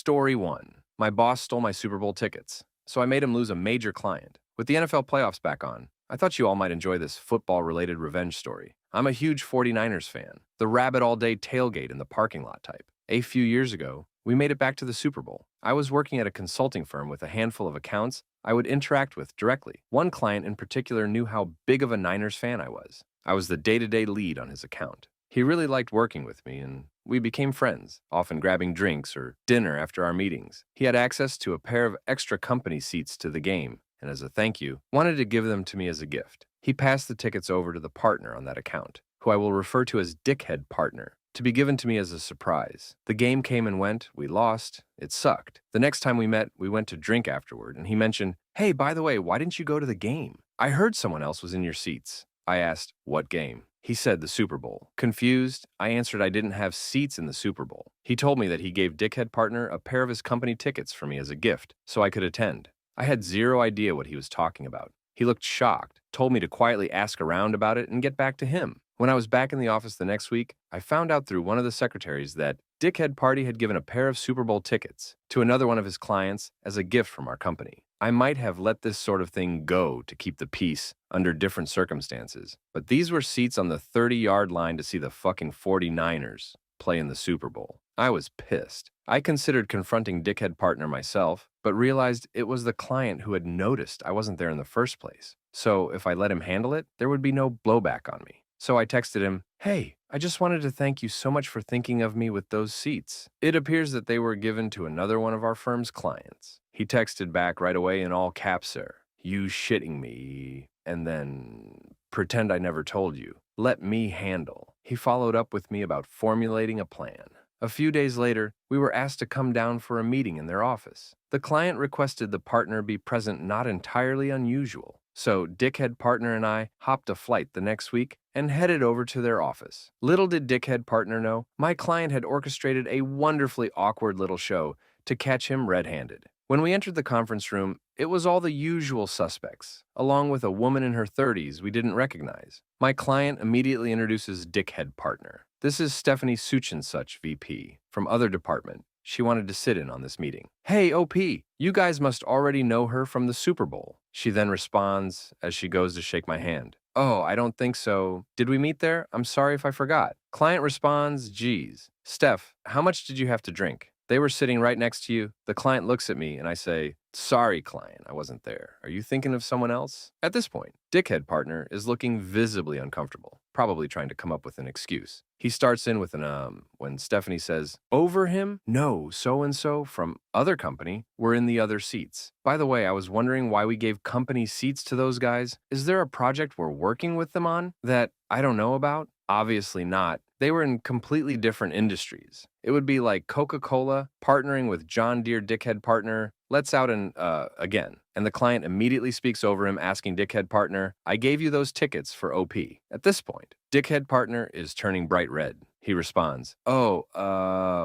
Story 1. My boss stole my Super Bowl tickets, so I made him lose a major client. With the NFL playoffs back on, I thought you all might enjoy this football-related revenge story. I'm a huge 49ers fan, the rabbit all-day tailgate in the parking lot type. A few years ago, we made it back to the Super Bowl. I was working at a consulting firm with a handful of accounts I would interact with directly. One client in particular knew how big of a Niners fan I was. I was the day-to-day lead on his account. He really liked working with me, and we became friends, often grabbing drinks or dinner after our meetings. He had access to a pair of extra company seats to the game, and as a thank you, wanted to give them to me as a gift. He passed the tickets over to the partner on that account, who I will refer to as Dickhead Partner, to be given to me as a surprise. The game came and went, we lost, it sucked. The next time we met, we went to drink afterward, and he mentioned, "Hey, by the way, why didn't you go to the game? I heard someone else was in your seats." I asked, "What game?" He said the Super Bowl. Confused, I answered I didn't have seats in the Super Bowl. He told me that he gave Dickhead Partner a pair of his company tickets for me as a gift, so I could attend. I had zero idea what he was talking about. He looked shocked, told me to quietly ask around about it and get back to him. When I was back in the office the next week, I found out through one of the secretaries that Dickhead Party had given a pair of Super Bowl tickets to another one of his clients as a gift from our company. I might have let this sort of thing go to keep the peace under different circumstances, but these were seats on the 30-yard line to see the fucking 49ers play in the Super Bowl. I was pissed. I considered confronting Dickhead Partner myself, but realized it was the client who had noticed I wasn't there in the first place. So if I let him handle it, there would be no blowback on me. So I texted him, "Hey, I just wanted to thank you so much for thinking of me with those seats. It appears that they were given to another one of our firm's clients." He texted back right away in all caps, "Sir, you shitting me," and then, "Pretend I never told you. Let me handle." He followed up with me about formulating a plan. A few days later, we were asked to come down for a meeting in their office. The client requested the partner be present, not entirely unusual. So Dickhead Partner and I hopped a flight the next week and headed over to their office. Little did Dickhead Partner know, my client had orchestrated a wonderfully awkward little show to catch him red-handed. When we entered the conference room, it was all the usual suspects, along with a woman in her 30s we didn't recognize. My client immediately introduces Dickhead Partner. "This is Stephanie Such, VP, from other department. She wanted to sit in on this meeting." "Hey, OP, you guys must already know her from the Super Bowl." She then responds as she goes to shake my hand. "Oh, I don't think so. Did we meet there? I'm sorry if I forgot." Client responds, "Geez. Steph, how much did you have to drink? They were sitting right next to you." The client looks at me and I say, "Sorry, client, I wasn't there. Are you thinking of someone else?" At this point, Dickhead Partner is looking visibly uncomfortable, probably trying to come up with an excuse. He starts in with an when Stephanie says, "Over him? No, so-and-so from other company were in the other seats. By the way, I was wondering why we gave company seats to those guys. Is there a project we're working with them on that I don't know about?" Obviously not. They were in completely different industries. It would be like Coca-Cola partnering with John Deere Dickhead Partner. Let's out and, again. And the client immediately speaks over him, asking Dickhead Partner, "I gave you those tickets for OP." At this point, Dickhead Partner is turning bright red. He responds, "Oh,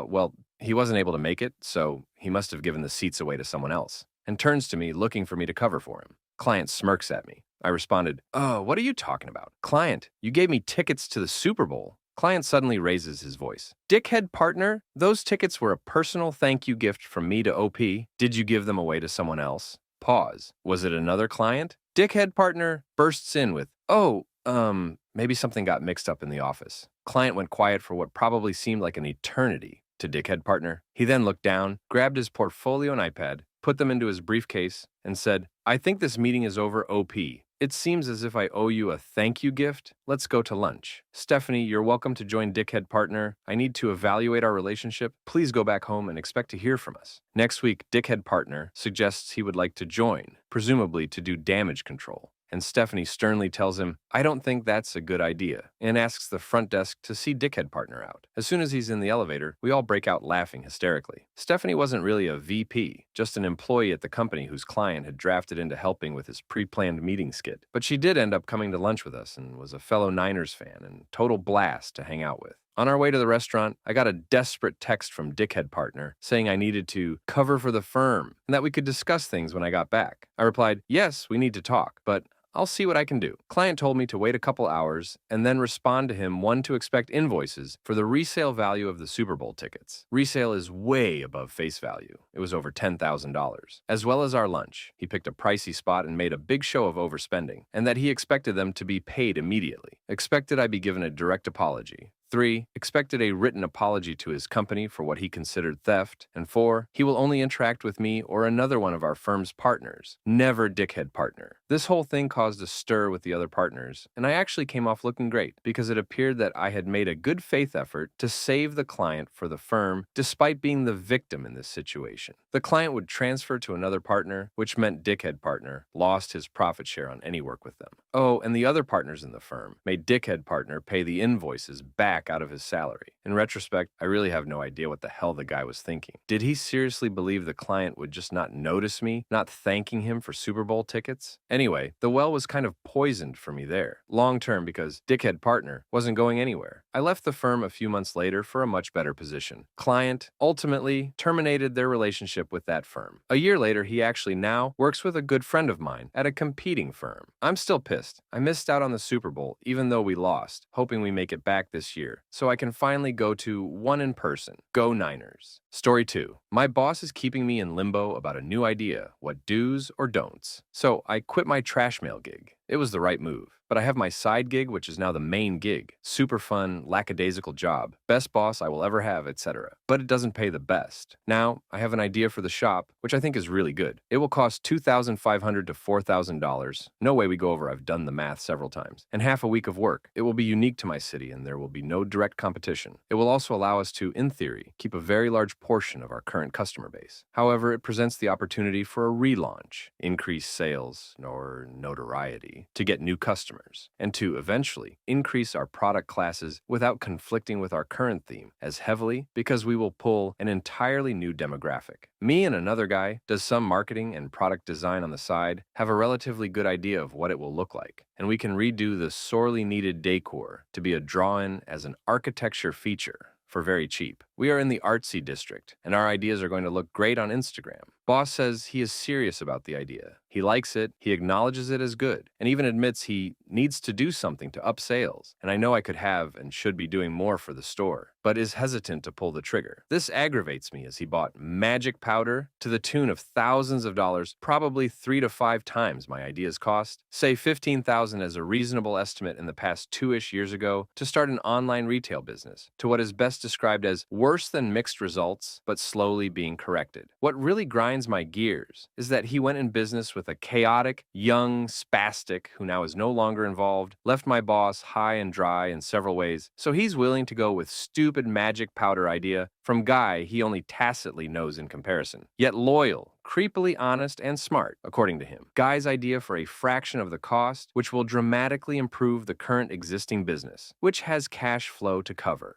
well, he wasn't able to make it, so he must have given the seats away to someone else," and turns to me, looking for me to cover for him. Client smirks at me. I responded, "Oh, what are you talking about? Client, you gave me tickets to the Super Bowl." Client suddenly raises his voice. "Dickhead Partner, those tickets were a personal thank you gift from me to OP. Did you give them away to someone else?" Pause. Was it another client? Dickhead Partner bursts in with, "Oh, maybe something got mixed up in the office." Client went quiet for what probably seemed like an eternity to Dickhead Partner. He then looked down, grabbed his portfolio and iPad, put them into his briefcase, and said, "I think this meeting is over, OP. It seems as if I owe you a thank you gift. Let's go to lunch. Stephanie, you're welcome to join Dickhead Partner. I need to evaluate our relationship. Please go back home and expect to hear from us." Next week, Dickhead Partner suggests he would like to join, presumably to do damage control. And Stephanie sternly tells him, "I don't think that's a good idea," and asks the front desk to see Dickhead Partner out. As soon as he's in the elevator, we all break out laughing hysterically. Stephanie wasn't really a VP, just an employee at the company whose client had drafted into helping with his pre-planned meeting skit. But she did end up coming to lunch with us and was a fellow Niners fan and total blast to hang out with. On our way to the restaurant, I got a desperate text from Dickhead Partner saying I needed to cover for the firm and that we could discuss things when I got back. I replied, "Yes, we need to talk, but I'll see what I can do. Client told me to wait a couple hours and then respond to him one to expect invoices for the resale value of the Super Bowl tickets. Resale is way above face value. It was over $10,000. As well as our lunch. He picked a pricey spot and made a big show of overspending, and that he expected them to be paid immediately. Expected I be given a direct apology. 3. Expected a written apology to his company for what he considered theft. And 4. He will only interact with me or another one of our firm's partners. Never dickhead partner. This whole thing caused a stir with the other partners, and I actually came off looking great because it appeared that I had made a good faith effort to save the client for the firm despite being the victim in this situation. The client would transfer to another partner, which meant dickhead partner lost his profit share on any work with them. Oh, and the other partners in the firm made dickhead partner pay the invoices back out of his salary. In retrospect, I really have no idea what the hell the guy was thinking. Did he seriously believe the client would just not notice me, not thanking him for Super Bowl tickets? Anyway, the well was kind of poisoned for me there, long term because dickhead partner wasn't going anywhere. I left the firm a few months later for a much better position. Client ultimately terminated their relationship with that firm. A year later, he actually now works with a good friend of mine at a competing firm. I'm still pissed. I missed out on the Super Bowl, even though we lost, hoping we make it back this year, so I can finally go to one in person. Go Niners. Story 2. My boss is keeping me in limbo about a new idea, what do's or don'ts. So I quit my trash mail gig. It was the right move. But I have my side gig, which is now the main gig. Super fun, lackadaisical job. Best boss I will ever have, etc. But it doesn't pay the best. Now, I have an idea for the shop, which I think is really good. It will cost $2,500 to $4,000. No way we go over, I've done the math several times. And half a week of work. It will be unique to my city, and there will be no direct competition. It will also allow us to, in theory, keep a very large portion of our current customer base. However, it presents the opportunity for a relaunch, increase sales or notoriety, to get new customers, and to eventually increase our product classes without conflicting with our current theme as heavily because we will pull an entirely new demographic. Me and another guy does some marketing and product design on the side, have a relatively good idea of what it will look like, and we can redo the sorely needed decor to be a draw-in as an architecture feature for very cheap. We are in the artsy district, and our ideas are going to look great on Instagram. Boss says he is serious about the idea. He likes it, he acknowledges it as good, and even admits he needs to do something to up sales. And I know I could have and should be doing more for the store, but is hesitant to pull the trigger. This aggravates me as he bought magic powder to the tune of thousands of dollars, probably 3 to 5 times my idea's cost. Say $15,000 as a reasonable estimate in the past 2-ish years ago to start an online retail business, to what is best described as worse than mixed results, but slowly being corrected. What really grinds my gears is that he went in business with a chaotic, young spastic who now is no longer involved, left my boss high and dry in several ways, so he's willing to go with stupid magic powder idea from guy he only tacitly knows in comparison. Yet loyal, creepily honest, and smart, according to him. Guy's idea for a fraction of the cost, which will dramatically improve the current existing business, which has cash flow to cover.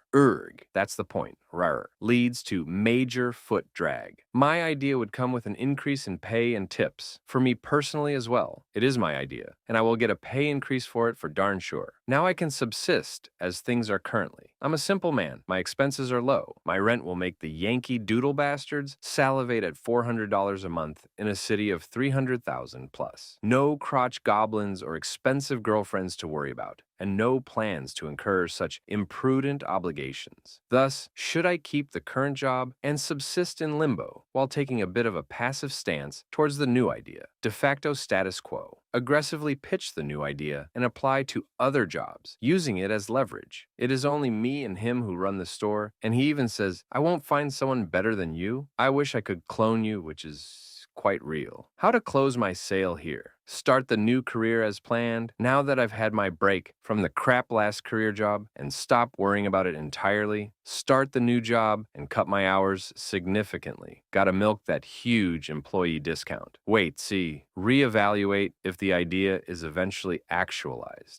That's the point. Rar. Leads to major foot drag. My idea would come with an increase in pay and tips. For me personally as well. It is my idea, and I will get a pay increase for it for darn sure. Now I can subsist as things are currently. I'm a simple man. My expenses are low. My rent will make the Yankee Doodle bastards salivate at $400 a month in a city of 300,000 plus. No crotch goblins or expensive girlfriends to worry about, and no plans to incur such imprudent obligations. Thus, should I keep the current job and subsist in limbo while taking a bit of a passive stance towards the new idea, de facto status quo, aggressively pitch the new idea and apply to other jobs, using it as leverage? It is only me and him who run the store, and he even says, I won't find someone better than you. I wish I could clone you, which is quite real. How to close my sale here? Start the new career as planned, now that I've had my break from the crap last career job and stop worrying about it entirely. Start the new job and cut my hours significantly. Gotta milk that huge employee discount. Wait, see, reevaluate if the idea is eventually actualized.